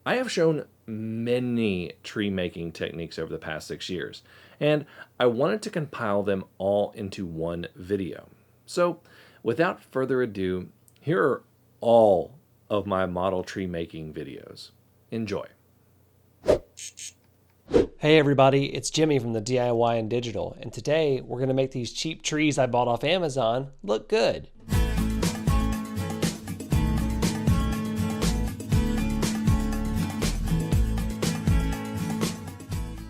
I have shown many tree making techniques over the past 6 years, and I wanted to compile them all into one video. So, without further ado, here are all of my model tree making videos. Enjoy. Hey everybody, it's Jimmy from the DIY and Digital, and today we're going to make these cheap trees I bought off Amazon look good.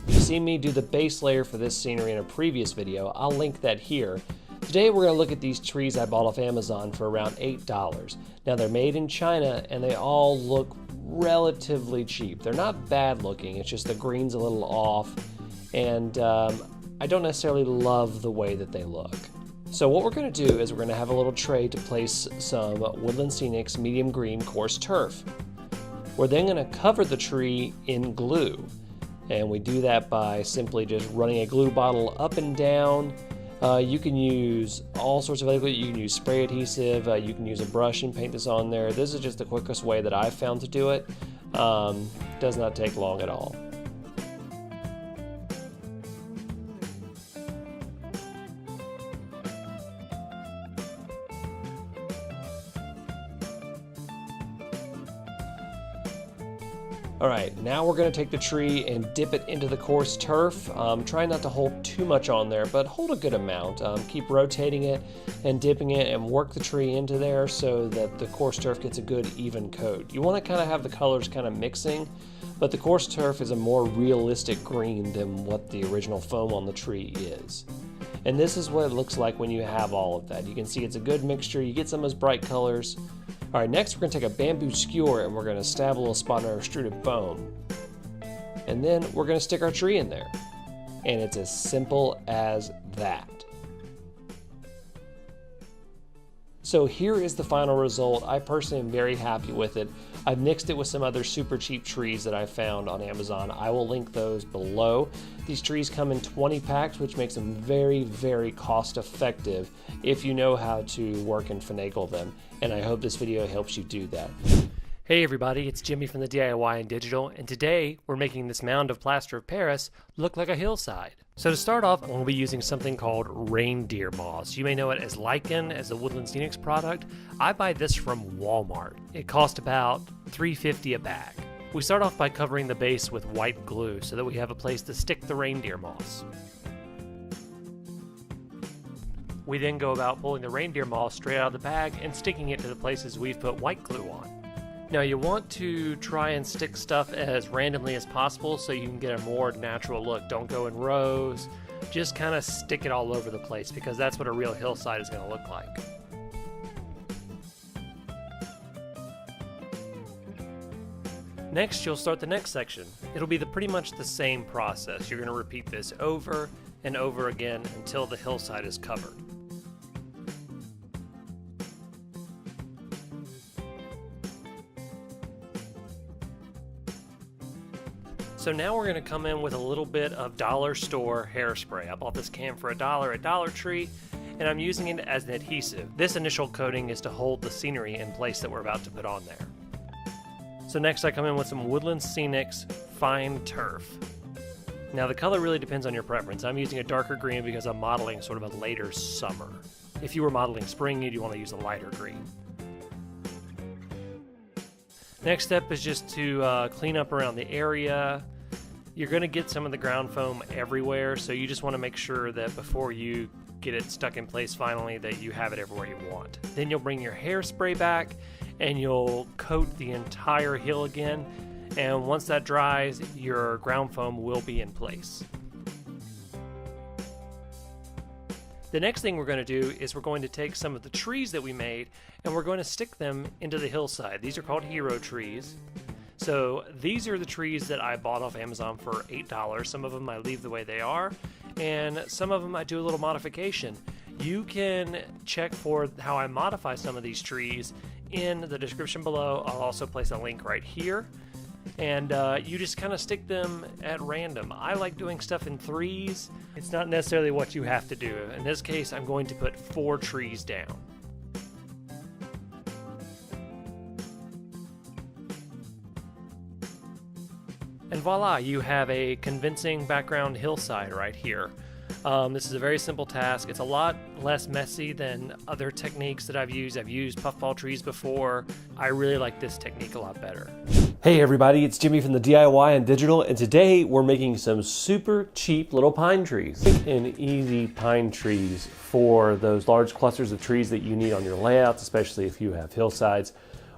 You've seen me do the base layer for this scenery in a previous video. I'll link that here. Today we're going to look at these trees I bought off Amazon for around $8. Now they're made in China and they all look relatively cheap. They're not bad looking, it's just the green's a little off, and I don't necessarily love the way that they look. So what we're going to do is we're going to have a little tray to place some Woodland Scenics medium green coarse turf. We're then going to cover the tree in glue, and we do that by simply just running a glue bottle up and down. You can use all sorts of other, you can use spray adhesive, you can use a brush and paint this on there. This is just the quickest way that I've found to do it. Does not take long at all. Alright, now we're going to take the tree and dip it into the coarse turf. Try not to hold too much on there, but hold a good amount. Keep rotating it and dipping it and work the tree into there so that the coarse turf gets a good even coat. You want to kind of have the colors kind of mixing, but the coarse turf is a more realistic green than what the original foam on the tree is. And this is what it looks like when you have all of that. You can see it's a good mixture. You get some of those bright colors. All right, next we're going to take a bamboo skewer and we're going to stab a little spot in our extruded foam. And then we're going to stick our tree in there. And it's as simple as that. So here is the final result. I personally am very happy with it. I've mixed it with some other super cheap trees that I found on Amazon. I will link those below. These trees come in 20 packs, which makes them very, very cost effective if you know how to work and finagle them. And I hope this video helps you do that. Hey everybody, it's Jimmy from the DIY and Digital, and today we're making this mound of plaster of Paris look like a hillside. So to start off, I'm going to be using something called Reindeer Moss. You may know it as lichen, as a Woodland Scenics product. I buy this from Walmart. It costs about $3.50 a bag. We start off by covering the base with white glue so that we have a place to stick the reindeer moss. We then go about pulling the reindeer moss straight out of the bag and sticking it to the places we've put white glue on. Now you want to try and stick stuff as randomly as possible so you can get a more natural look. Don't go in rows, just kind of stick it all over the place because that's what a real hillside is going to look like. Next, you'll start the next section. It'll be pretty much the same process. You're going to repeat this over and over again until the hillside is covered. So now we're going to come in with a little bit of dollar store hairspray. I bought this can for $1 at Dollar Tree, and I'm using it as an adhesive. This initial coating is to hold the scenery in place that we're about to put on there. So next I come in with some Woodland Scenics Fine Turf. Now the color really depends on your preference. I'm using a darker green because I'm modeling sort of a later summer. If you were modeling spring, you'd want to use a lighter green. Next step is just to clean up around the area. You're going to get some of the ground foam everywhere, so you just want to make sure that before you get it stuck in place finally that you have it everywhere you want. Then you'll bring your hairspray back and you'll coat the entire hill again, and once that dries, your ground foam will be in place. The next thing we're going to do is we're going to take some of the trees that we made and we're going to stick them into the hillside. These are called hero trees. So these are the trees that I bought off Amazon for $8. Some of them I leave the way they are, and some of them I do a little modification. You can check for how I modify some of these trees in the description below. I'll also place a link right here. And you just kind of stick them at random. I like doing stuff in threes. It's not necessarily what you have to do. In this case, I'm going to put 4 trees down. And voila, you have a convincing background hillside right here. This is a very simple task. It's a lot less messy than other techniques that I've used. I've used puffball trees before. I really like this technique a lot better. Hey everybody, it's Jimmy from the DIY and Digital, and today we're making some super cheap little pine trees. Quick and easy pine trees for those large clusters of trees that you need on your layouts, especially if you have hillsides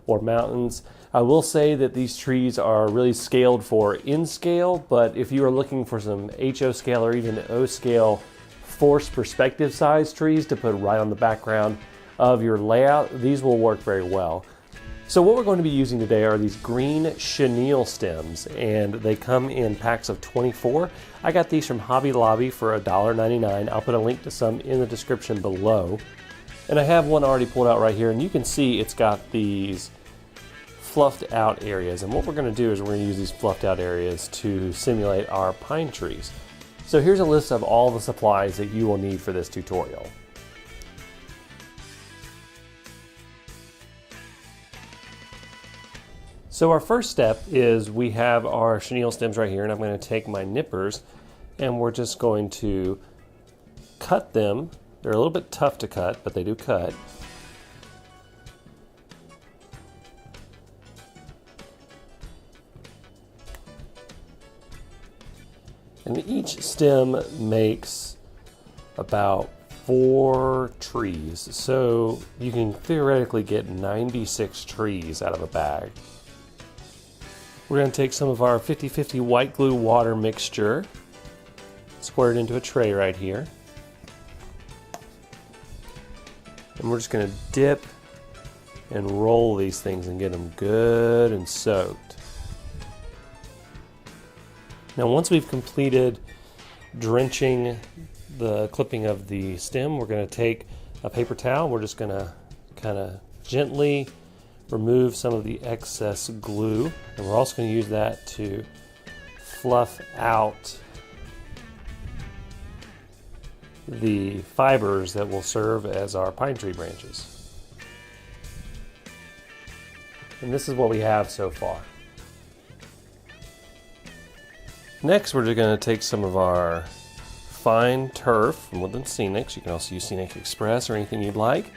or mountains. I will say that these trees are really scaled for in scale, but if you are looking for some HO scale or even O scale forced perspective size trees to put right on the background of your layout, these will work very well. So what we're going to be using today are these green chenille stems, and they come in packs of 24. I got these from Hobby Lobby for $1.99. I'll put a link to some in the description below. And I have one already pulled out right here, and you can see it's got these fluffed out areas. And what we're going to do is we're going to use these fluffed out areas to simulate our pine trees. So here's a list of all the supplies that you will need for this tutorial. So our first step is we have our chenille stems right here, and I'm going to take my nippers and we're just going to cut them. They're a little bit tough to cut, but they do cut. And each stem makes about 4 trees, so you can theoretically get 96 trees out of a bag. We're going to take some of our 50-50 white glue water mixture, squirt it into a tray right here, and we're just going to dip and roll these things and get them good and soaked. Now once we've completed drenching the clipping of the stem, we're going to take a paper towel. We're just going to kind of gently remove some of the excess glue, and we're also going to use that to fluff out the fibers that will serve as our pine tree branches. And this is what we have so far. Next, we're just going to take some of our fine turf from Woodland Scenics. You can also use Scenic Express or anything you'd like.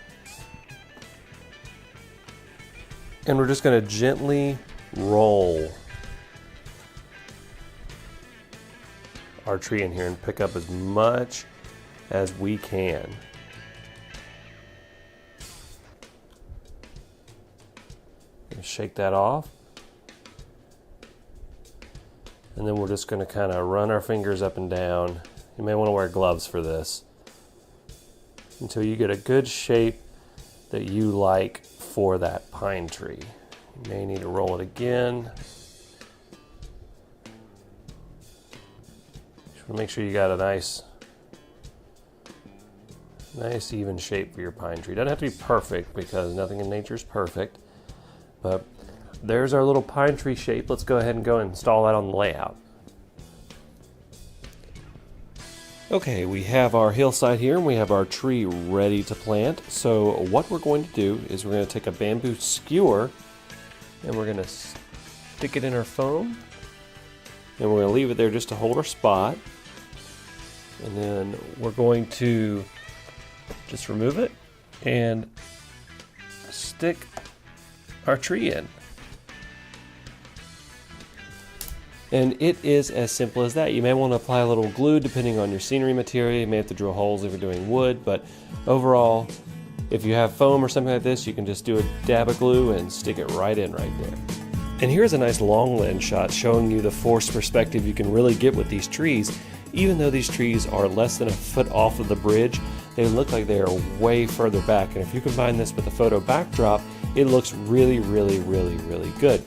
And we're just going to gently roll our tree in here and pick up as much as we can. Shake that off. And then we're just going to kind of run our fingers up and down. You may want to wear gloves for this until you get a good shape that you like for that pine tree. You may need to roll it again. Just want to make sure you got a nice even shape for your pine tree. Doesn't have to be perfect because nothing in nature is perfect, but there's our little pine tree shape. Let's go ahead and install that on the layout. Okay, we have our hillside here and we have our tree ready to plant. So what we're going to do is we're going to take a bamboo skewer and we're going to stick it in our foam, and we're going to leave it there just to hold our spot. And then we're going to just remove it and stick our tree in. And it is as simple as that. You may want to apply a little glue depending on your scenery material. You may have to drill holes if you're doing wood, but overall, if you have foam or something like this, you can just do a dab of glue and stick it right in right there. And here's a nice long lens shot showing you the forced perspective you can really get with these trees. Even though these trees are less than a foot off of the bridge, they look like they are way further back. And if you combine this with a photo backdrop, it looks really, really, really, really good.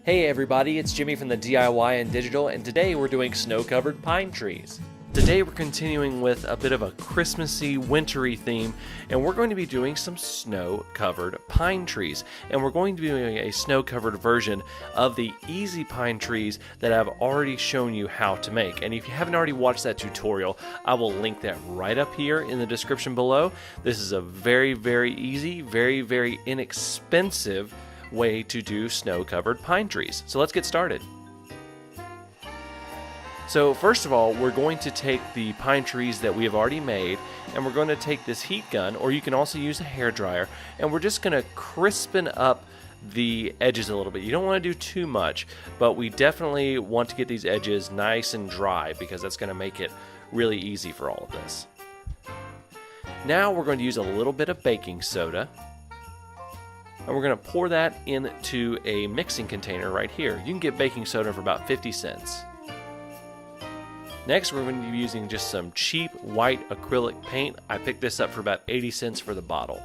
Hey everybody, it's Jimmy from the DIY and Digital, and today we're doing snow-covered pine trees. Today we're continuing with a bit of a Christmassy, wintry theme, and we're going to be doing some snow-covered pine trees. And we're going to be doing a snow-covered version of the easy pine trees that I've already shown you how to make. And if you haven't already watched that tutorial, I will link that right up here in the description below. This is a very, very easy, very, very inexpensive way to do snow-covered pine trees. So let's get started. So first of all, we're going to take the pine trees that we have already made, and we're going to take this heat gun, or you can also use a hairdryer, and we're just going to crispen up the edges a little bit. You don't want to do too much, but we definitely want to get these edges nice and dry because that's going to make it really easy for all of this. Now we're going to use a little bit of baking soda, and we're going to pour that into a mixing container right here. You can get baking soda for about 50 cents. Next, we're going to be using just some cheap white acrylic paint. I picked this up for about 80 cents for the bottle.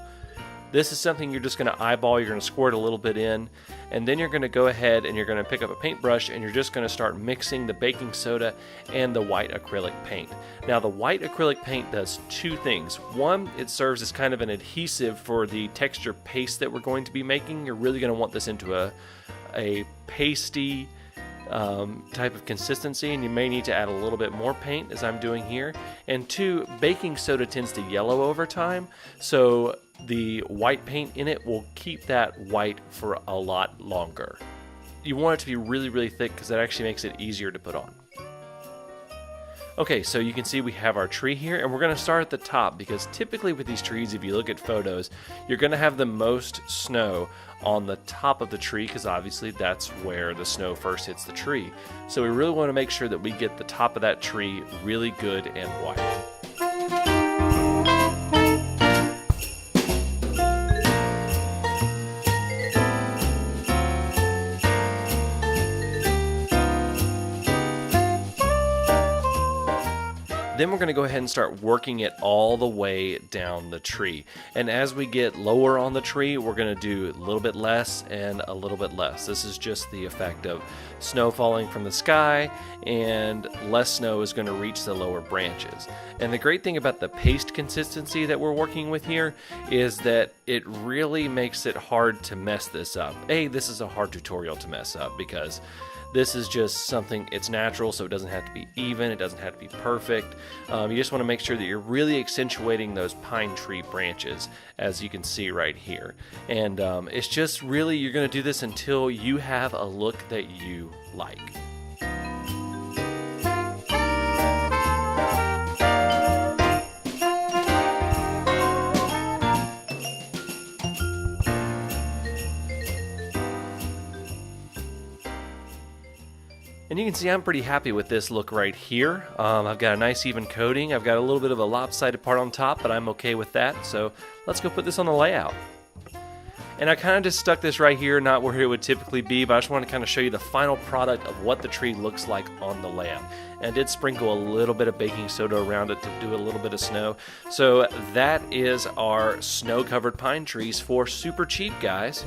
This is something you're just going to eyeball. You're going to squirt a little bit in, and then you're going to go ahead and you're going to pick up a paintbrush and you're just going to start mixing the baking soda and the white acrylic paint. Now, the white acrylic paint does two things. One, it serves as kind of an adhesive for the texture paste that we're going to be making. You're really going to want this into a pasty type of consistency, and you may need to add a little bit more paint as I'm doing here. And two, baking soda tends to yellow over time, so the white paint in it will keep that white for a lot longer. You want it to be really, really thick because that actually makes it easier to put on. Okay, so you can see we have our tree here, and we're going to start at the top because typically with these trees, if you look at photos, you're going to have the most snow on the top of the tree because obviously that's where the snow first hits the tree. So we really want to make sure that we get the top of that tree really good and white. Then we're going to go ahead and start working it all the way down the tree. And as we get lower on the tree, we're going to do a little bit less and a little bit less. This is just the effect of snow falling from the sky, and less snow is going to reach the lower branches. And the great thing about the paste consistency that we're working with here is that it really makes it hard to mess this up. This is a hard tutorial to mess up because this is just something, it's natural, so it doesn't have to be even, it doesn't have to be perfect. You just want to make sure that you're really accentuating those pine tree branches, as you can see right here. And it's just really, you're going to do this until you have a look that you like. And you can see I'm pretty happy with this look right here. I've got a nice even coating. I've got a little bit of a lopsided part on top, but I'm okay with that. So let's go put this on the layout. And I kind of just stuck this right here, not where it would typically be, but I just want to kind of show you the final product of what the tree looks like on the layout. And I did sprinkle a little bit of baking soda around it to do a little bit of snow. So that is our snow-covered pine trees for super cheap, guys.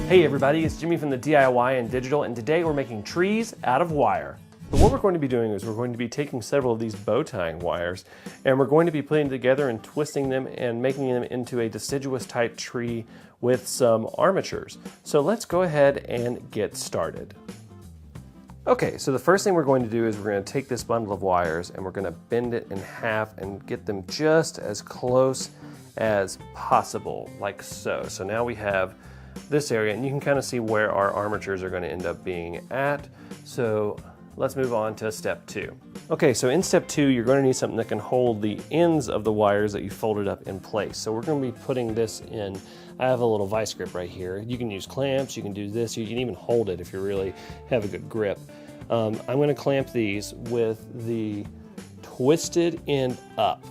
Hey everybody, it's Jimmy from the DIY and Digital, and today we're making trees out of wire. So what we're going to be doing is we're going to be taking several of these bow tying wires, and we're going to be putting them together and twisting them and making them into a deciduous type tree with some armatures. So let's go ahead and get started. Okay, so the first thing we're going to do is we're going to take this bundle of wires and we're going to bend it in half and get them just as close as possible, like so. So now we have this area, and you can kind of see where our armatures are going to end up being at. So let's move on to step 2. Okay, so in step 2, you're going to need something that can hold the ends of the wires that you folded up in place. So we're going to be putting this in. I have a little vice grip right here. You can use clamps, you can do this, you can even hold it if you really have a good grip. I'm going to clamp these with the twisted end up.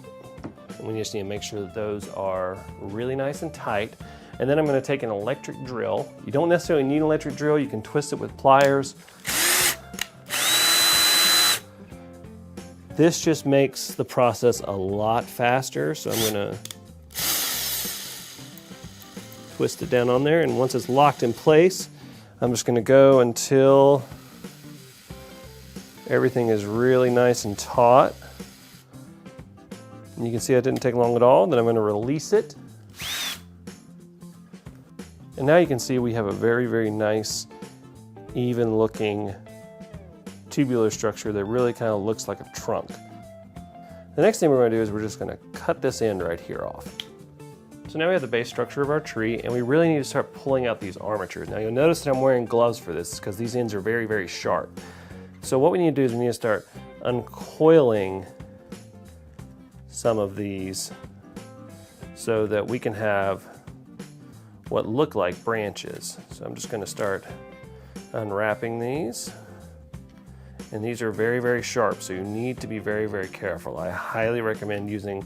And we just need to make sure that those are really nice and tight. And then I'm going to take an electric drill. You don't necessarily need an electric drill. You can twist it with pliers. This just makes the process a lot faster. So I'm going to twist it down on there. And once it's locked in place, I'm just going to go until everything is really nice and taut. And you can see that didn't take long at all. Then I'm going to release it. And now you can see we have a very, very nice, even looking tubular structure that really kind of looks like a trunk. The next thing we're going to do is we're just going to cut this end right here off. So now we have the base structure of our tree, and we really need to start pulling out these armatures. Now you'll notice that I'm wearing gloves for this because these ends are very, very sharp. So what we need to do is we need to start uncoiling some of these so that we can have what look like branches. So I'm just going to start unwrapping these. And these are very, very sharp, so you need to be very, very careful. I highly recommend using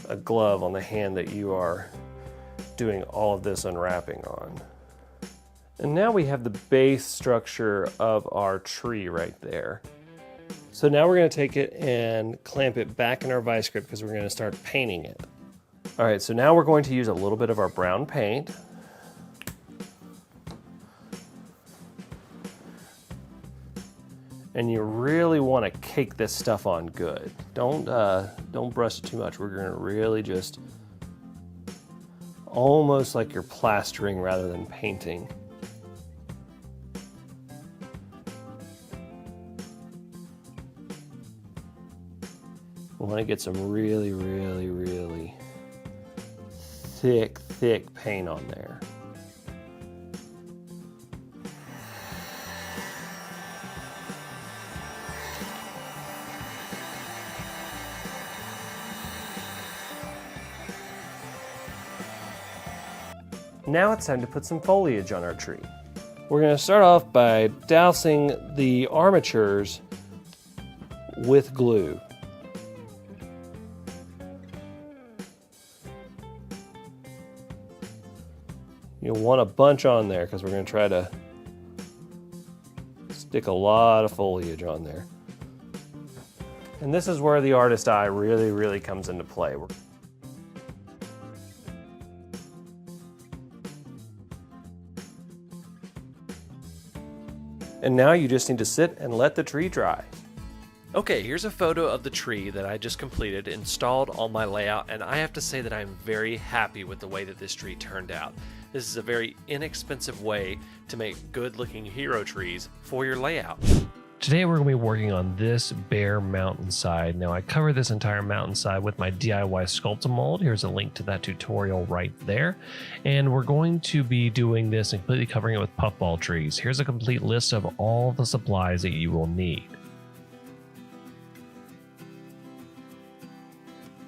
a glove on the hand that you are doing all of this unwrapping on. And now we have the base structure of our tree right there. So now we're going to take it and clamp it back in our vice grip because we're going to start painting it. All right, so now we're going to use a little bit of our brown paint. And you really want to cake this stuff on good. Don't brush it too much. We're going to really just, almost like you're plastering rather than painting. We want to get some really, really, really thick paint on there. Now it's time to put some foliage on our tree. We're going to start off by dousing the armatures with glue. You'll want a bunch on there because we're going to try to stick a lot of foliage on there. And this is where the artist eye really, really comes into play. And now you just need to sit and let the tree dry. Okay, here's a photo of the tree that I just completed, installed on my layout, and I have to say that I'm very happy with the way that this tree turned out. This is a very inexpensive way to make good-looking hero trees for your layout. Today we're going to be working on this bare mountainside. Now I covered this entire mountainside with my DIY Sculpt-A-Mold. Here's a link to that tutorial right there. And we're going to be doing this and completely covering it with puffball trees. Here's a complete list of all the supplies that you will need.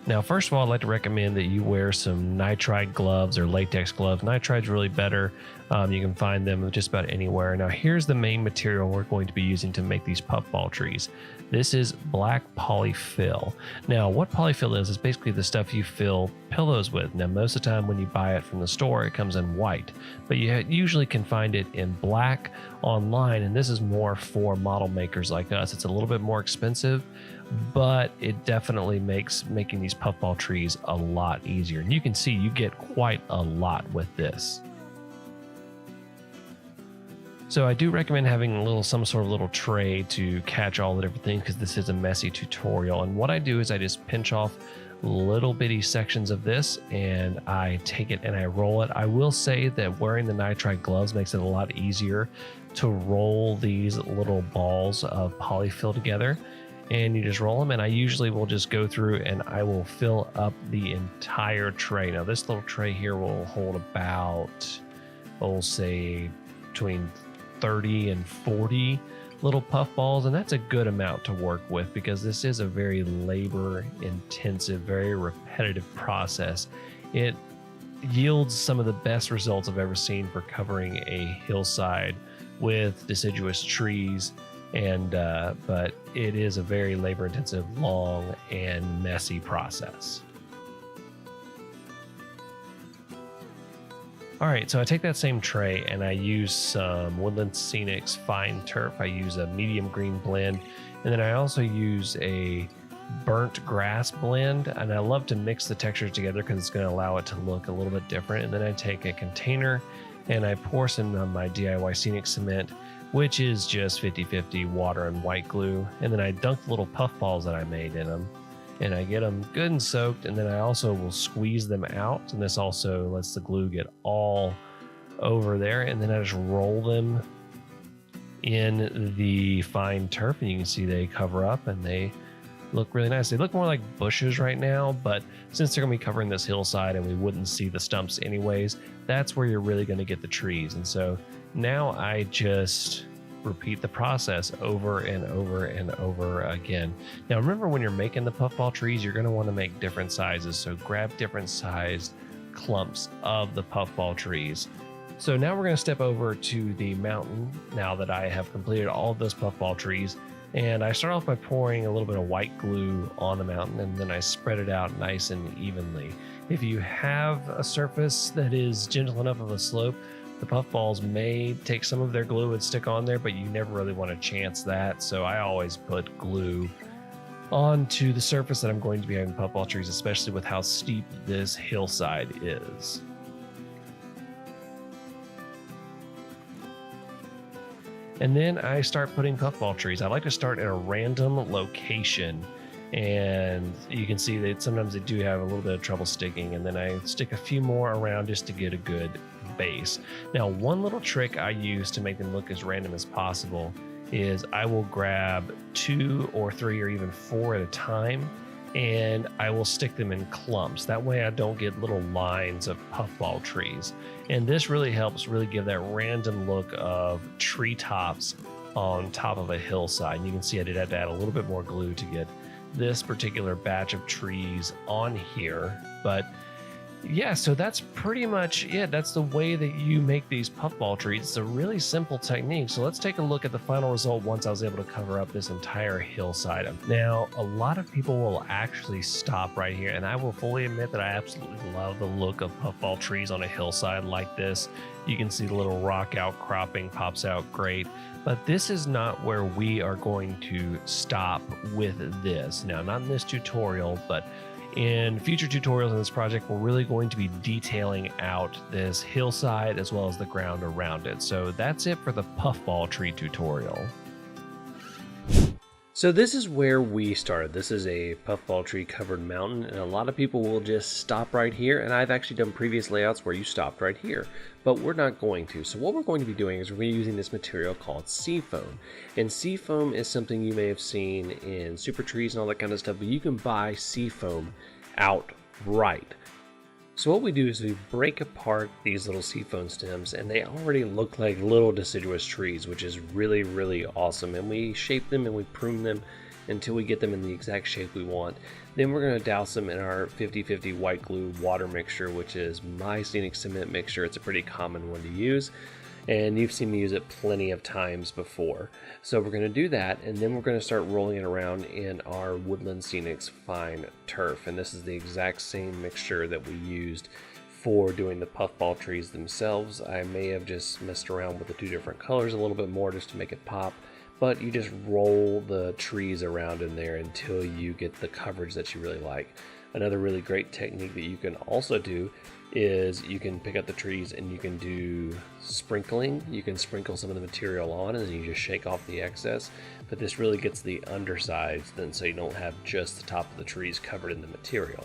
Now, first of all, I'd like to recommend that you wear some nitride gloves or latex gloves. Nitride's really better. You can find them just about anywhere. Now, here's the main material we're going to be using to make these puffball trees. This is black polyfill. Now, what polyfill is basically the stuff you fill pillows with. Now, most of the time when you buy it from the store, it comes in white, but you usually can find it in black online, and this is more for model makers like us. It's a little bit more expensive, but it definitely makes making these puffball trees a lot easier. And you can see you get quite a lot with this. So I do recommend having some sort of little tray to catch all the different things because this is a messy tutorial. And what I do is I just pinch off little bitty sections of this and I take it and I roll it. I will say that wearing the nitride gloves makes it a lot easier to roll these little balls of polyfill together. And you just roll them, and I usually will just go through and I will fill up the entire tray. Now this little tray here will hold about, we'll say between 30 and 40 little puffballs, and that's a good amount to work with because this is a very labor intensive, very repetitive process. It yields some of the best results I've ever seen for covering a hillside with deciduous trees. And but it is a very labor intensive, long and messy process. All right, so I take that same tray and I use some Woodland Scenics fine turf. I use a medium green blend, and then I also use a burnt grass blend, and I love to mix the textures together because it's going to allow it to look a little bit different. And then I take a container and I pour some of my DIY Scenic cement, which is just 50-50 water and white glue. And then I dunk the little puffballs that I made in them, and I get them good and soaked, and then I also will squeeze them out, and this also lets the glue get all over there, and then I just roll them in the fine turf, and you can see they cover up and they look really nice. They look more like bushes right now, but since they're gonna be covering this hillside and we wouldn't see the stumps anyways, that's where you're really gonna get the trees. And so now I just repeat the process over and over and over again. Now remember, when you're making the puffball trees, you're gonna wanna make different sizes. So grab different sized clumps of the puffball trees. So now we're gonna step over to the mountain now that I have completed all of those puffball trees. And I start off by pouring a little bit of white glue on the mountain, and then I spread it out nice and evenly. If you have a surface that is gentle enough of a slope, the puffballs may take some of their glue and stick on there, but you never really want to chance that. So I always put glue onto the surface that I'm going to be having puffball trees, especially with how steep this hillside is. And then I start putting puffball trees. I like to start at a random location, and you can see that sometimes they do have a little bit of trouble sticking, and then I stick a few more around just to get a good base. Now, one little trick I use to make them look as random as possible is I will grab 2 or 3 or even 4 at a time, and I will stick them in clumps. That way I don't get little lines of puffball trees. And this really helps really give that random look of treetops on top of a hillside. And you can see I did have to add a little bit more glue to get this particular batch of trees on here. But yeah, so that's pretty much it. That's the way that you make these puffball trees. It's a really simple technique. So let's take a look at the final result once I was able to cover up this entire hillside. Now, a lot of people will actually stop right here, and I will fully admit that I absolutely love the look of puffball trees on a hillside like this. You can see the little rock outcropping pops out great. But this is not where we are going to stop with this. Now, not in this tutorial, but in future tutorials in this project, we're really going to be detailing out this hillside as well as the ground around it. So that's it for the puffball tree tutorial. So this is where we started. This is a puffball tree covered mountain, and a lot of people will just stop right here, and I've actually done previous layouts where you stopped right here, but we're not going to. So what we're going to be doing is we're going to be using this material called seafoam. And seafoam is something you may have seen in super trees and all that kind of stuff, but you can buy seafoam outright. So what we do is we break apart these little seafoam stems, and they already look like little deciduous trees, which is really, really awesome. And we shape them and we prune them until we get them in the exact shape we want. Then we're going to douse them in our 50-50 white glue water mixture, which is my scenic cement mixture. It's a pretty common one to use, and you've seen me use it plenty of times before. So we're going to do that, and then we're going to start rolling it around in our Woodland Scenics fine turf. And this is the exact same mixture that we used for doing the puffball trees themselves. I may have just messed around with the 2 different colors a little bit more just to make it pop, but you just roll the trees around in there until you get the coverage that you really like. Another really great technique that you can also do is you can pick up the trees and you can do sprinkling. You can sprinkle some of the material on and then you just shake off the excess, but this really gets the undersides then, so you don't have just the top of the trees covered in the material.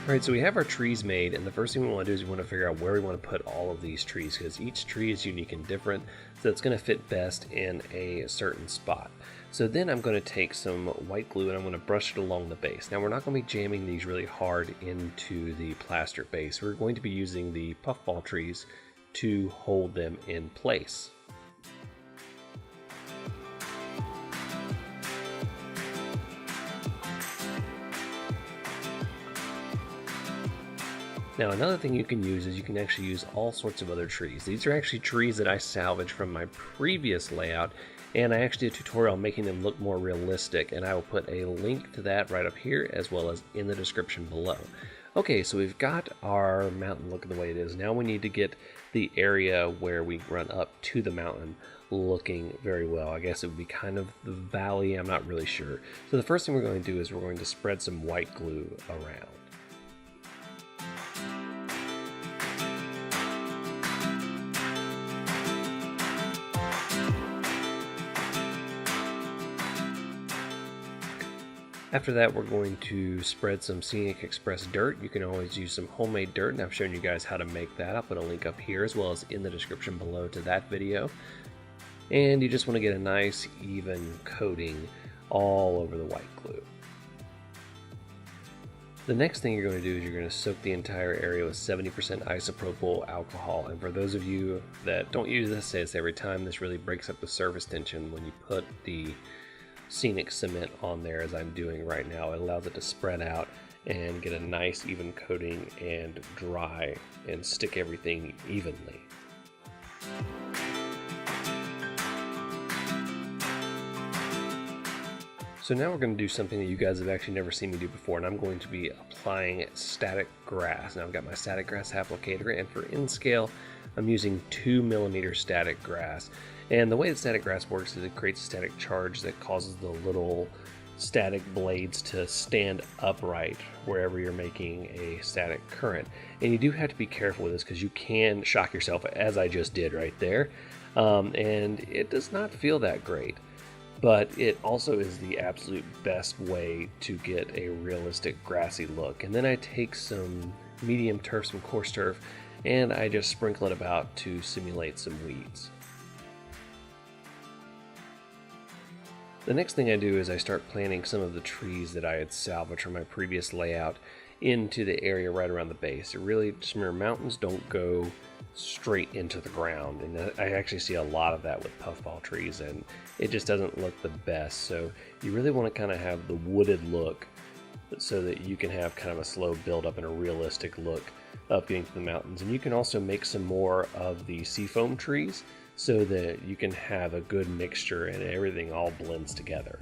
Alright, so we have our trees made, and the first thing we want to do is we want to figure out where we want to put all of these trees, because each tree is unique and different, so it's going to fit best in a certain spot. So then I'm going to take some white glue and I'm going to brush it along the base. Now we're not going to be jamming these really hard into the plaster base. We're going to be using the puffball trees to hold them in place. Now another thing you can use is you can actually use all sorts of other trees. These are actually trees that I salvaged from my previous layout, and I actually did a tutorial on making them look more realistic, and I will put a link to that right up here as well as in the description below. Okay, so we've got our mountain looking the way it is. Now we need to get the area where we run up to the mountain looking very well. I guess it would be kind of the valley, I'm not really sure. So the first thing we're going to do is we're going to spread some white glue around. After that, we're going to spread some Scenic Express dirt. You can always use some homemade dirt, and I've shown you guys how to make that. I'll put a link up here as well as in the description below to that video. And you just want to get a nice even coating all over the white glue. The next thing you're going to do is you're going to soak the entire area with 70% isopropyl alcohol. And for those of you that don't use this, say this every time, this really breaks up the surface tension when you put the scenic cement on there, as I'm doing right now. It allows it to spread out and get a nice even coating and dry and stick everything evenly. So now we're going to do something that you guys have actually never seen me do before, and I'm going to be applying static grass. Now I've got my static grass applicator, and for in scale I'm using 2mm static grass. And the way that static grass works is it creates a static charge that causes the little static blades to stand upright wherever you're making a static current. And you do have to be careful with this because you can shock yourself, as I just did right there. And it does not feel that great, but it also is the absolute best way to get a realistic grassy look. And then I take some medium turf, some coarse turf, and I just sprinkle it about to simulate some weeds. The next thing I do is I start planting some of the trees that I had salvaged from my previous layout into the area right around the base. It really, some of your mountains don't go straight into the ground, and I actually see a lot of that with puffball trees, and it just doesn't look the best. So you really want to kind of have the wooded look so that you can have kind of a slow build up and a realistic look up getting to the mountains. And you can also make some more of the seafoam trees so that you can have a good mixture and everything all blends together.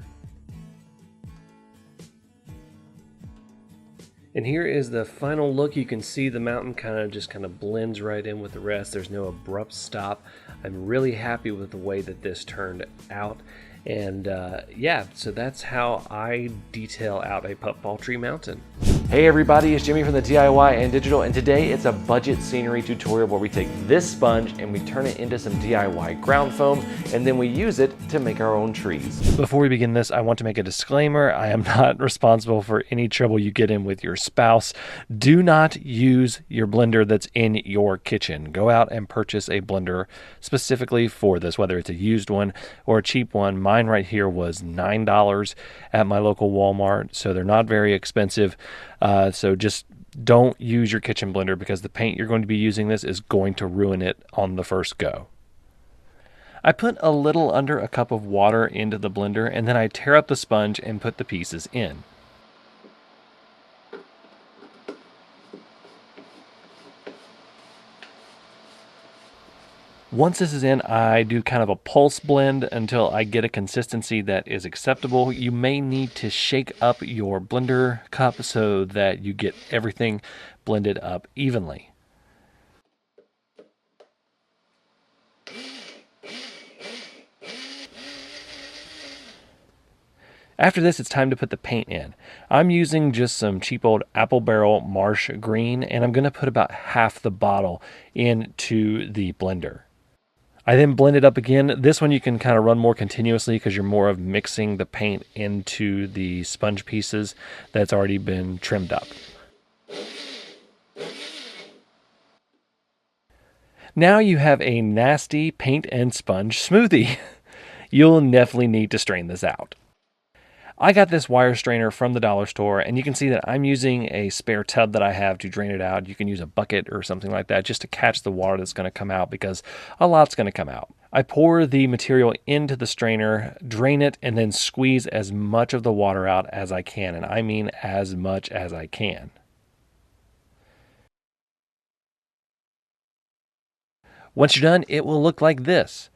And here is the final look. You can see the mountain just kind of blends right in with the rest. There's no abrupt stop. I'm really happy with the way that this turned out. And yeah, so that's how I detail out a puffball tree mountain. Hey everybody, it's Jimmy from the DIY and Digital, and today it's a budget scenery tutorial where we take this sponge and we turn it into some DIY ground foam, and then we use it to make our own trees. Before we begin this, I want to make a disclaimer. I am not responsible for any trouble you get in with your spouse. Do not use your blender that's in your kitchen. Go out and purchase a blender specifically for this, whether it's a used one or a cheap one. Mine right here was $9 at my local Walmart, so they're not very expensive. So just don't use your kitchen blender because the paint you're going to be using this is going to ruin it on the first go. I put a little under a cup of water into the blender, and then I tear up the sponge and put the pieces in. Once this is in, I do kind of a pulse blend until I get a consistency that is acceptable. You may need to shake up your blender cup so that you get everything blended up evenly. After this, it's time to put the paint in. I'm using just some cheap old Apple Barrel Marsh Green, and I'm going to put about half the bottle into the blender. I then blend it up again. This one you can kind of run more continuously because you're more of mixing the paint into the sponge pieces that's already been trimmed up. Now you have a nasty paint and sponge smoothie. You'll definitely need to strain this out. I got this wire strainer from the dollar store, and you can see that I'm using a spare tub that I have to drain it out. You can use a bucket or something like that just to catch the water that's going to come out because a lot's going to come out. I pour the material into the strainer, drain it, and then squeeze as much of the water out as I can, and I mean as much as I can. Once you're done, it will look like this.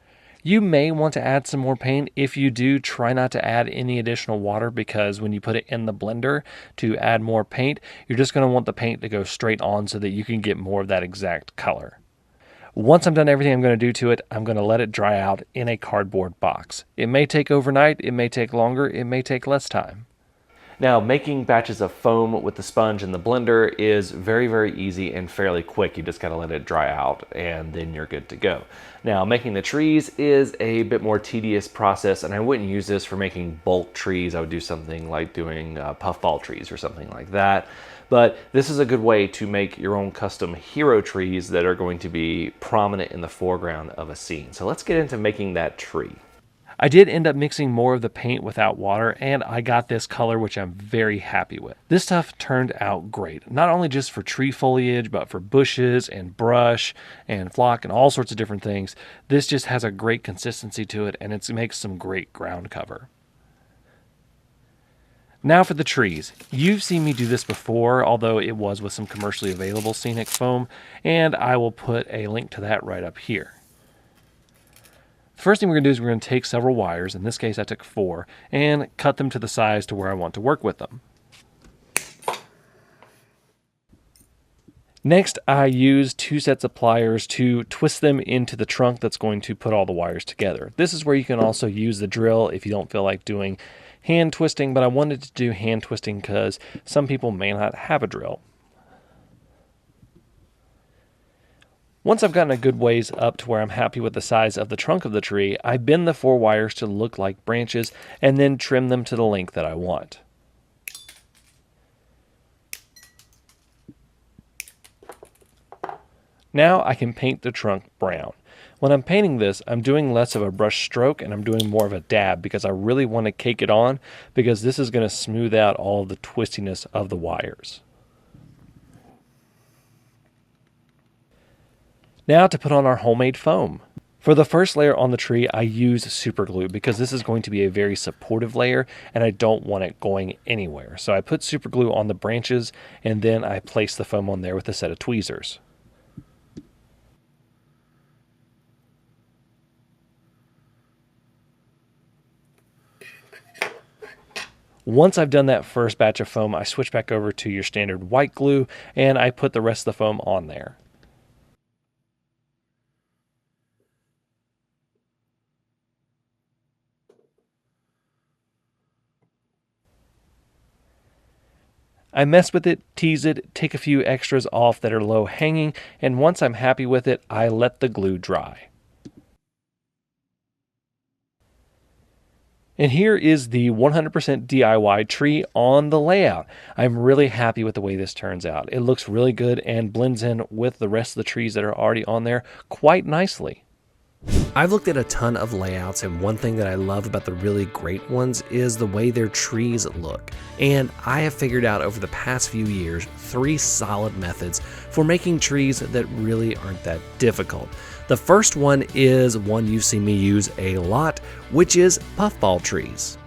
You may want to add some more paint. If you do, try not to add any additional water because when you put it in the blender to add more paint, you're just going to want the paint to go straight on so that you can get more of that exact color. Once I'm done everything I'm going to do to it, I'm going to let it dry out in a cardboard box. It may take overnight, it may take longer, it may take less time. Now, making batches of foam with the sponge and the blender is very, very easy and fairly quick. You just gotta let it dry out and then you're good to go. Now, making the trees is a bit more tedious process, and I wouldn't use this for making bulk trees. I would do something like doing puffball trees or something like that. But this is a good way to make your own custom hero trees that are going to be prominent in the foreground of a scene. So let's get into making that tree. I did end up mixing more of the paint without water, and I got this color, which I'm very happy with. This stuff turned out great, not only just for tree foliage, but for bushes and brush and flock and all sorts of different things. This just has a great consistency to it, and it makes some great ground cover. Now for the trees. You've seen me do this before, although it was with some commercially available scenic foam, and I will put a link to that right up here. The first thing we're going to do is we're going to take several wires, in this case I took 4, and cut them to the size to where I want to work with them. Next, I use 2 sets of pliers to twist them into the trunk that's going to put all the wires together. This is where you can also use the drill if you don't feel like doing hand twisting, but I wanted to do hand twisting because some people may not have a drill. Once I've gotten a good ways up to where I'm happy with the size of the trunk of the tree, I bend the 4 wires to look like branches and then trim them to the length that I want. Now I can paint the trunk brown. When I'm painting this, I'm doing less of a brush stroke and I'm doing more of a dab because I really want to cake it on, because this is going to smooth out all of the twistiness of the wires. Now to put on our homemade foam. For the first layer on the tree, I use super glue because this is going to be a very supportive layer and I don't want it going anywhere. So I put super glue on the branches and then I place the foam on there with a set of tweezers. Once I've done that first batch of foam, I switch back over to your standard white glue and I put the rest of the foam on there. I mess with it, tease it, take a few extras off that are low hanging, and once I'm happy with it, I let the glue dry. And here is the 100% DIY tree on the layout. I'm really happy with the way this turns out. It looks really good and blends in with the rest of the trees that are already on there quite nicely. I've looked at a ton of layouts, and one thing that I love about the really great ones is the way their trees look. And I have figured out over the past few years 3 solid methods for making trees that really aren't that difficult. The first one is one you've seen me use a lot, which is puffball trees.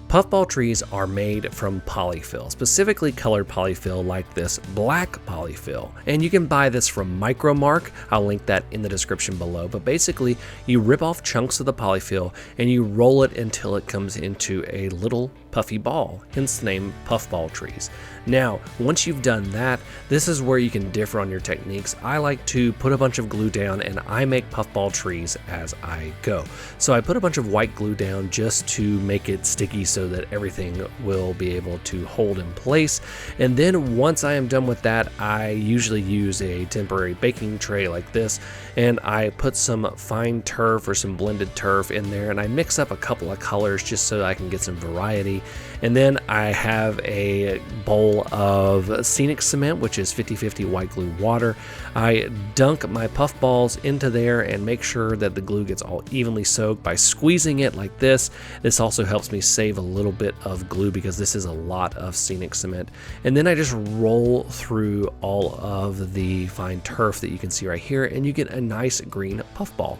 Puffball trees are made from polyfill, specifically colored polyfill like this black polyfill. And you can buy this from Micromark. I'll link that in the description below. But basically, you rip off chunks of the polyfill and you roll it until it comes into a little puffy ball, hence the name puffball trees. Now, once you've done that, this is where you can differ on your techniques. I like to put a bunch of glue down and I make puffball trees as I go. So I put a bunch of white glue down just to make it sticky so that everything will be able to hold in place. And then once I am done with that, I usually use a temporary baking tray like this, and I put some fine turf or some blended turf in there, and I mix up a couple of colors just so I can get some variety. And then I have a bowl of scenic cement, which is 50-50 white glue water. I dunk my puff balls into there and make sure that the glue gets all evenly soaked by squeezing it like this. This also helps me save a little bit of glue because this is a lot of scenic cement. And then I just roll through all of the fine turf that you can see right here, and you get a nice green puff ball.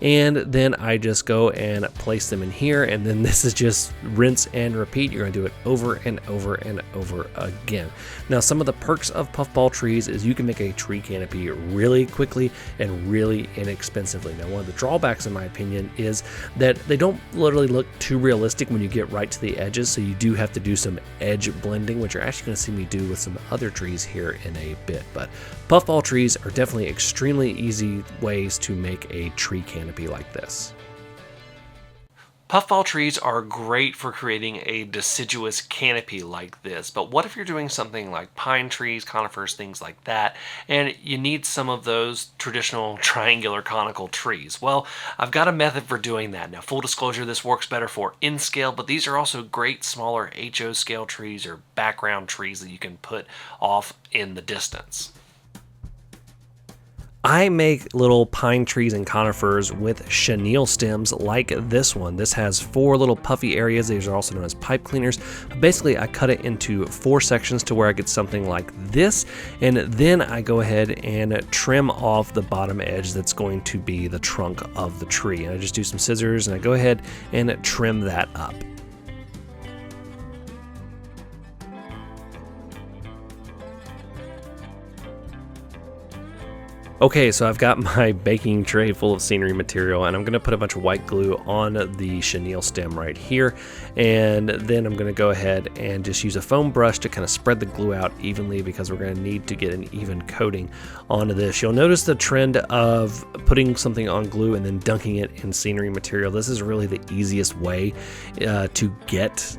And then I just go and place them in here, and then this is just rinse and repeat. You're going to do it over and over and over again. Now, some of the perks of puffball trees is you can make a tree canopy really quickly and really inexpensively. Now, one of the drawbacks, in my opinion, is that they don't literally look too realistic when you get right to the edges, so you do have to do some edge blending, which you're actually going to see me do with some other trees here in a bit. But puffball trees are definitely extremely easy ways to make a tree canopy like this. Puffball trees are great for creating a deciduous canopy like this, but what if you're doing something like pine trees, conifers, things like that, and you need some of those traditional triangular conical trees? Well, I've got a method for doing that. Now, full disclosure, this works better for in-scale, but these are also great smaller HO scale trees or background trees that you can put off in the distance. I make little pine trees and conifers with chenille stems like this one. This has 4 little puffy areas. These are also known as pipe cleaners. Basically, I cut it into 4 sections to where I get something like this, and then I go ahead and trim off the bottom edge that's going to be the trunk of the tree. And I just do some scissors and I go ahead and trim that up. Okay, so I've got my baking tray full of scenery material, and I'm going to put a bunch of white glue on the chenille stem right here, and then I'm going to go ahead and just use a foam brush to kind of spread the glue out evenly because we're going to need to get an even coating onto this. You'll notice the trend of putting something on glue and then dunking it in scenery material. This is really the easiest way to get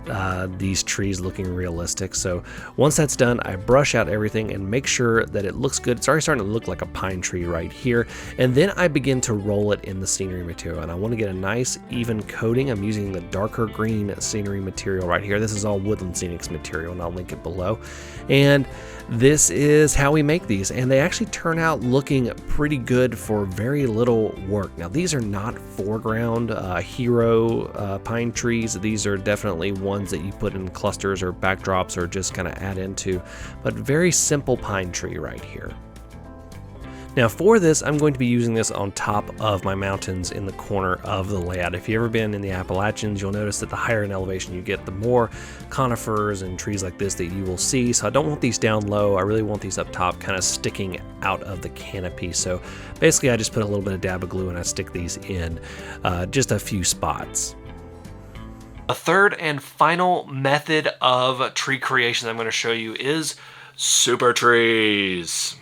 these trees looking realistic. So once that's done, I brush out everything and make sure that it looks good. It's already starting to look like a pine tree right here, and then I begin to roll it in the scenery material, and I want to get a nice even coating. I'm using the darker green scenery material right here. This is all Woodland Scenics material, and I'll link it below. And this is how we make these, and they actually turn out looking pretty good for very little work. Now, these are not foreground hero pine trees. These are definitely ones that you put in clusters or backdrops or just kind of add into, but very simple pine tree right here. Now for this, I'm going to be using this on top of my mountains in the corner of the layout. If you've ever been in the Appalachians, you'll notice that the higher in elevation you get, the more conifers and trees like this that you will see. So I don't want these down low. I really want these up top kind of sticking out of the canopy. So basically I just put a little bit of dab of glue and I stick these in just a few spots. A third and final method of tree creation I'm going to show you is super trees.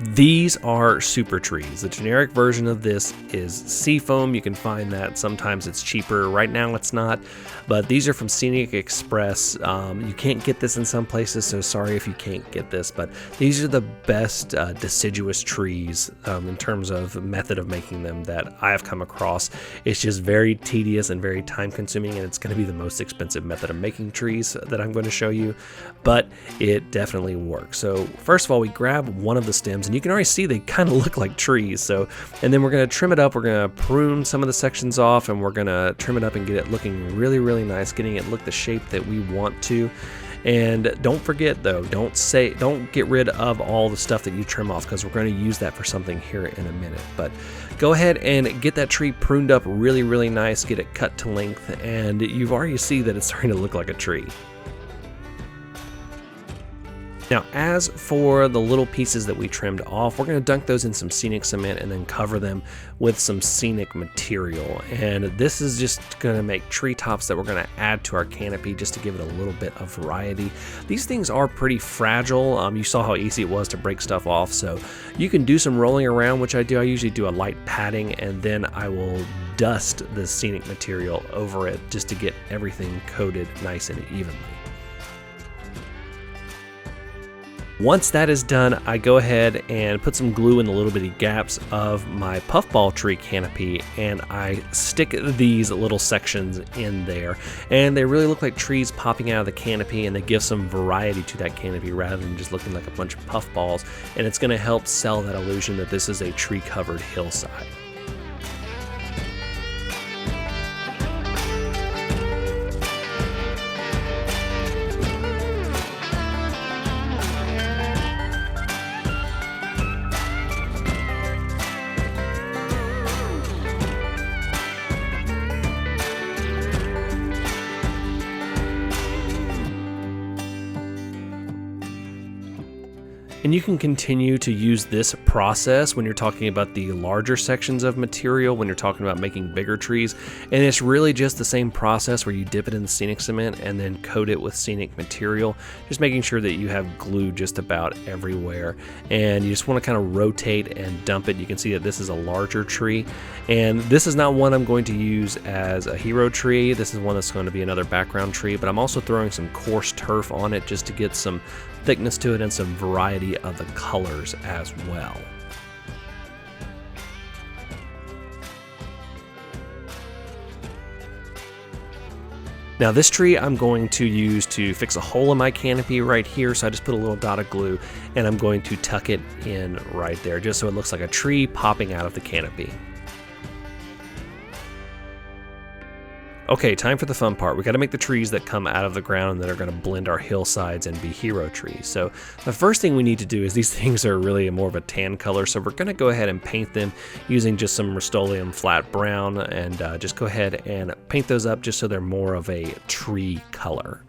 These are super trees. The generic version of this is seafoam. You can find that sometimes it's cheaper. Right now it's not, but these are from Scenic Express. You can't get this in some places, so sorry if you can't get this, but these are the best deciduous trees in terms of method of making them that I have come across. It's just very tedious and very time consuming, and it's going to be the most expensive method of making trees that I'm going to show you, but it definitely works. So first of all, we grab one of the stems, and you can already see they kind of look like trees. So, and then we're going to trim it up. We're going to prune some of the sections off, and we're going to trim it up and get it looking really, really nice, getting it look the shape that we want to. And don't forget though, don't get rid of all the stuff that you trim off, because we're going to use that for something here in a minute. But go ahead and get that tree pruned up really, really nice, get it cut to length, and you've already see that it's starting to look like a tree. Now, as for the little pieces that we trimmed off, we're going to dunk those in some scenic cement and then cover them with some scenic material. And this is just going to make treetops that we're going to add to our canopy just to give it a little bit of variety. These things are pretty fragile. You saw how easy it was to break stuff off, so you can do some rolling around, which I do. I usually do a light patting, and then I will dust the scenic material over it just to get everything coated nice and evenly. Once that is done, I go ahead and put some glue in the little bitty gaps of my puffball tree canopy, and I stick these little sections in there. And they really look like trees popping out of the canopy, and they give some variety to that canopy rather than just looking like a bunch of puffballs. And it's going to help sell that illusion that this is a tree-covered hillside. And you can continue to use this process when you're talking about the larger sections of material, when you're talking about making bigger trees. And it's really just the same process where you dip it in the scenic cement and then coat it with scenic material, just making sure that you have glue just about everywhere. And you just want to kind of rotate and dump it. You can see that this is a larger tree. And this is not one I'm going to use as a hero tree. This is one that's going to be another background tree, but I'm also throwing some coarse turf on it just to get some thickness to it and some variety of the colors as well. Now this tree I'm going to use to fix a hole in my canopy right here, so I just put a little dot of glue and I'm going to tuck it in right there just so it looks like a tree popping out of the canopy. Okay, time for the fun part. We got to make the trees that come out of the ground and that are going to blend our hillsides and be hero trees. So the first thing we need to do is these things are really more of a tan color, so we're going to go ahead and paint them using just some Rust-Oleum flat brown, and just go ahead and paint those up just so they're more of a tree color.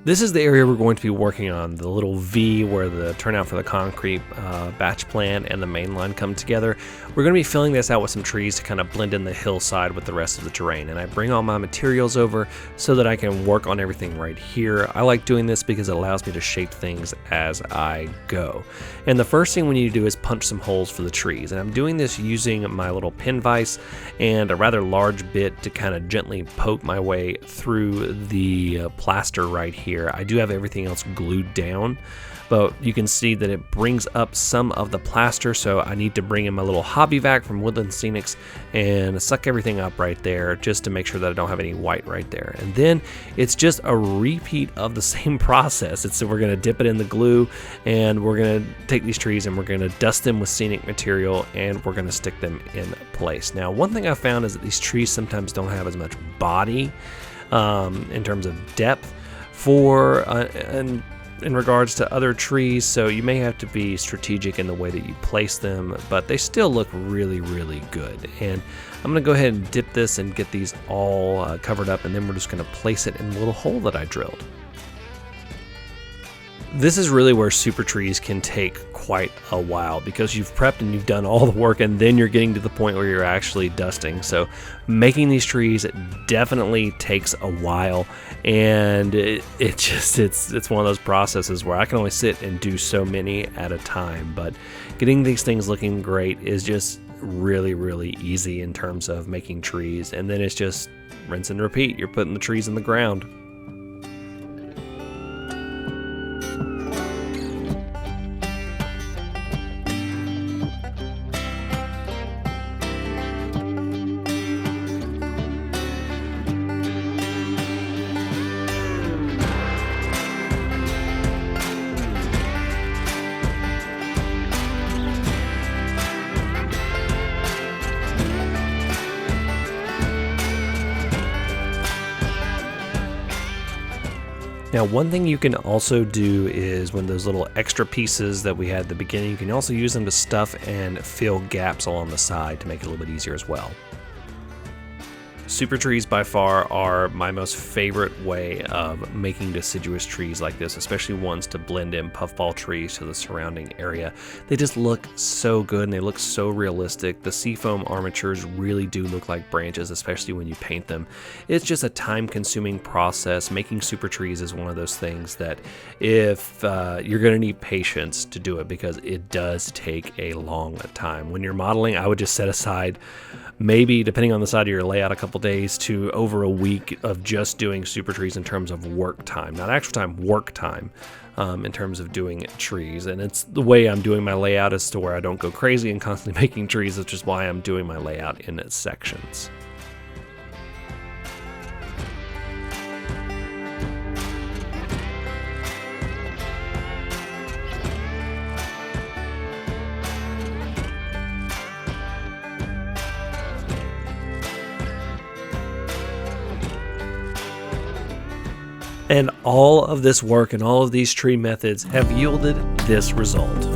This is the area we're going to be working on, the little V where the turnout for the concrete batch plan and the main line come together. We're going to be filling this out with some trees to kind of blend in the hillside with the rest of the terrain. And I bring all my materials over so that I can work on everything right here. I like doing this because it allows me to shape things as I go. And the first thing we need to do is punch some holes for the trees. And I'm doing this using my little pin vise and a rather large bit to kind of gently poke my way through the plaster right here. I do have everything else glued down, but you can see that it brings up some of the plaster, so I need to bring in my little hobby vac from Woodland Scenics and suck everything up right there just to make sure that I don't have any white right there. And then it's just a repeat of the same process. We're going to dip it in the glue, and we're going to take these trees and we're going to dust them with scenic material, and we're going to stick them in place. Now, one thing I found is that these trees sometimes don't have as much body in terms of depth in regards to other trees, so you may have to be strategic in the way that you place them, but they still look really, really good. And I'm going to go ahead and dip this and get these all covered up, and then we're just going to place it in the little hole that I drilled. This is really where super trees can take quite a while, because you've prepped and you've done all the work, and then you're getting to the point where you're actually dusting. So making these trees definitely takes a while, and it's one of those processes where I can only sit and do so many at a time. But getting these things looking great is just really, really easy in terms of making trees, and then it's just rinse and repeat. You're putting the trees in the ground. Now, one thing you can also do is when those little extra pieces that we had at the beginning, you can also use them to stuff and fill gaps along the side to make it a little bit easier as well. Super trees by far are my most favorite way of making deciduous trees like this, especially ones to blend in puffball trees to the surrounding area. They just look so good and they look so realistic. The seafoam armatures really do look like branches, especially when you paint them. It's just a time-consuming process. Making super trees is one of those things that if you're going to need patience to do it, because it does take a long time. When you're modeling, I would just set aside maybe, depending on the side of your layout, a couple days to over a week of just doing super trees in terms of work time, not actual time, work time, in terms of doing trees. And it's the way I'm doing my layout is to where I don't go crazy and constantly making trees, which is why I'm doing my layout in sections. And all of this work and all of these tree methods have yielded this result.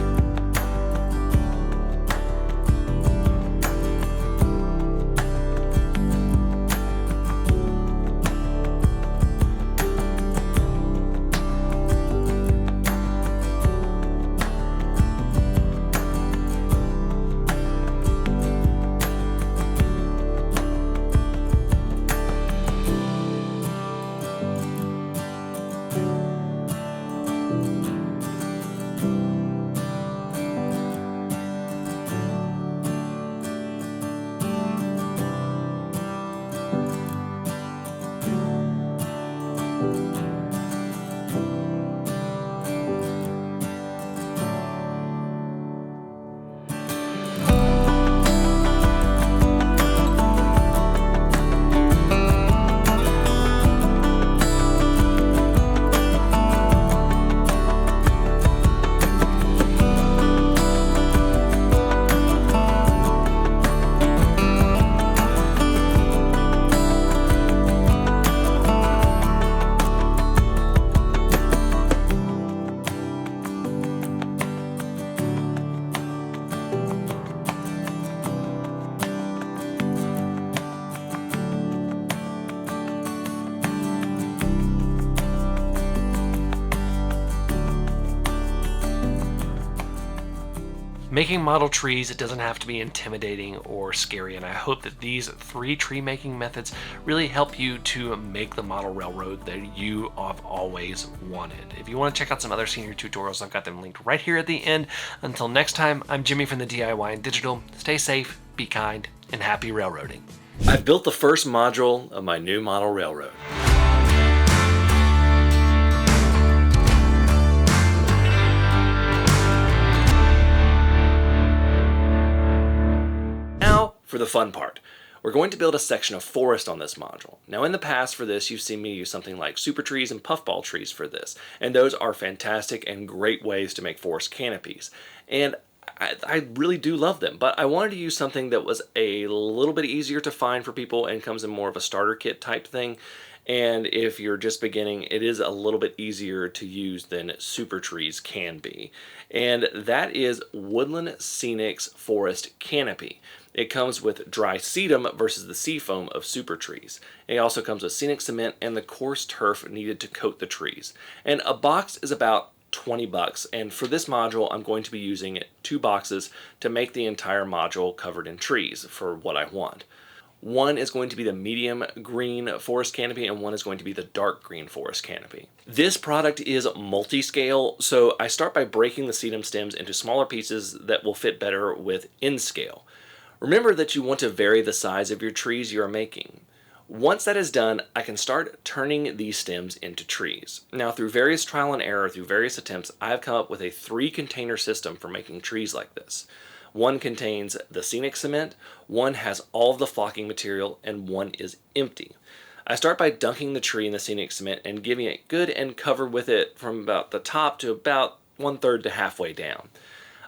Making model trees, it doesn't have to be intimidating or scary, and I hope that these 3 tree making methods really help you to make the model railroad that you have always wanted. If you want to check out some other senior tutorials, I've got them linked right here at the end. Until next time, I'm Jimmy from the DIY and Digital. Stay safe, be kind, and happy railroading. I've built the first module of my new model railroad. For the fun part, we're going to build a section of forest on this module. Now in the past for this, you've seen me use something like super trees and puffball trees for this, and those are fantastic and great ways to make forest canopies. And I really do love them, but I wanted to use something that was a little bit easier to find for people and comes in more of a starter kit type thing. And if you're just beginning, it is a little bit easier to use than super trees can be. And that is Woodland Scenics Forest Canopy. It comes with dry sedum versus the seafoam of super trees. It also comes with scenic cement and the coarse turf needed to coat the trees. And a box is about $20, and for this module I'm going to be using 2 boxes to make the entire module covered in trees for what I want. One is going to be the medium green forest canopy and one is going to be the dark green forest canopy. This product is multi-scale, so I start by breaking the sedum stems into smaller pieces that will fit better with in-scale. Remember that you want to vary the size of your trees you are making. Once that is done, I can start turning these stems into trees. Now, through various trial and error, through various attempts, I have come up with a 3-container system for making trees like this. One contains the scenic cement, one has all of the flocking material, and one is empty. I start by dunking the tree in the scenic cement and giving it good and cover with it from about the top to about 1/3 to halfway down.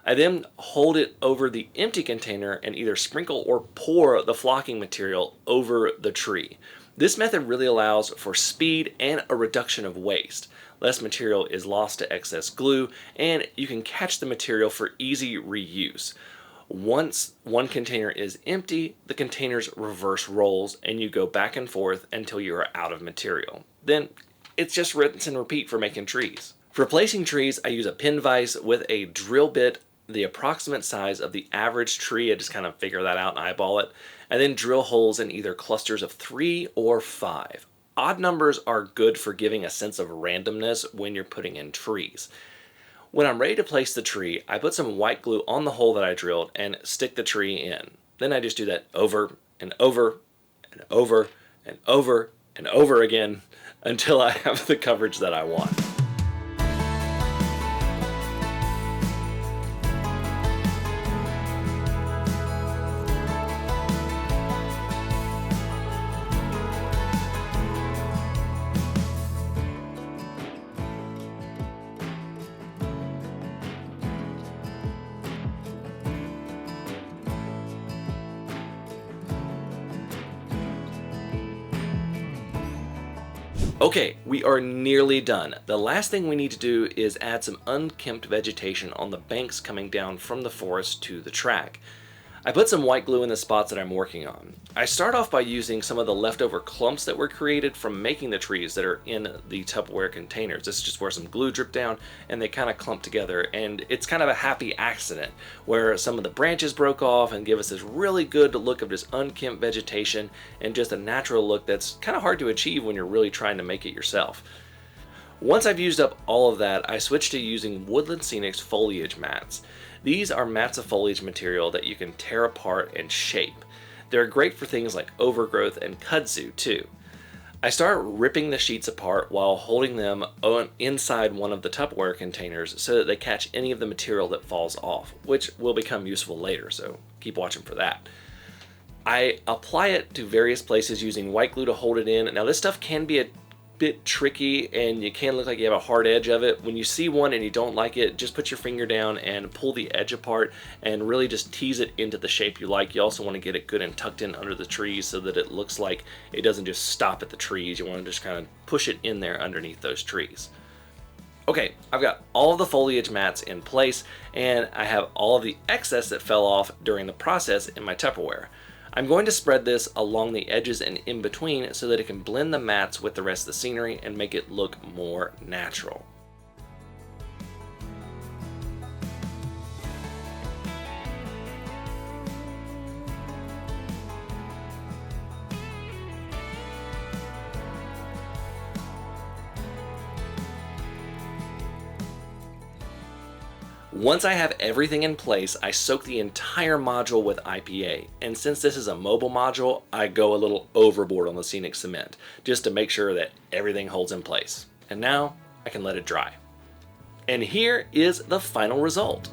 I then hold it over the empty container and either sprinkle or pour the flocking material over the tree. This method really allows for speed and a reduction of waste. Less material is lost to excess glue, and you can catch the material for easy reuse. Once one container is empty, the container's reverse rolls and you go back and forth until you are out of material. Then it's just rinse and repeat for making trees. For placing trees, I use a pin vise with a drill bit, the approximate size of the average tree. I just kind of figure that out and eyeball it, and then drill holes in either clusters of 3 or 5. Odd numbers are good for giving a sense of randomness when you're putting in trees. When I'm ready to place the tree, I put some white glue on the hole that I drilled and stick the tree in. Then I just do that over and over and over and over and over again until I have the coverage that I want. Okay, we are nearly done. The last thing we need to do is add some unkempt vegetation on the banks coming down from the forest to the track. I put some white glue in the spots that I'm working on. I start off by using some of the leftover clumps that were created from making the trees that are in the Tupperware containers. This is just where some glue dripped down and they kind of clump together, and it's kind of a happy accident where some of the branches broke off and give us this really good look of just unkempt vegetation and just a natural look that's kind of hard to achieve when you're really trying to make it yourself. Once I've used up all of that, I switched to using Woodland Scenic's foliage mats. These are mats of foliage material that you can tear apart and shape. They're great for things like overgrowth and kudzu too. I start ripping the sheets apart while holding them inside one of the Tupperware containers so that they catch any of the material that falls off, which will become useful later, so keep watching for that. I apply it to various places using white glue to hold it in. Now this stuff can be a bit tricky and you can look like you have a hard edge of it. When you see one and you don't like it, just put your finger down and pull the edge apart and really just tease it into the shape you like. You also want to get it good and tucked in under the trees so that it looks like it doesn't just stop at the trees. You want to just kind of push it in there underneath those trees. Okay, I've got all of the foliage mats in place and I have all of the excess that fell off during the process in my Tupperware. I'm going to spread this along the edges and in between so that it can blend the mats with the rest of the scenery and make it look more natural. Once I have everything in place, I soak the entire module with IPA, and since this is a mobile module, I go a little overboard on the scenic cement, just to make sure that everything holds in place. And now, I can let it dry. And here is the final result.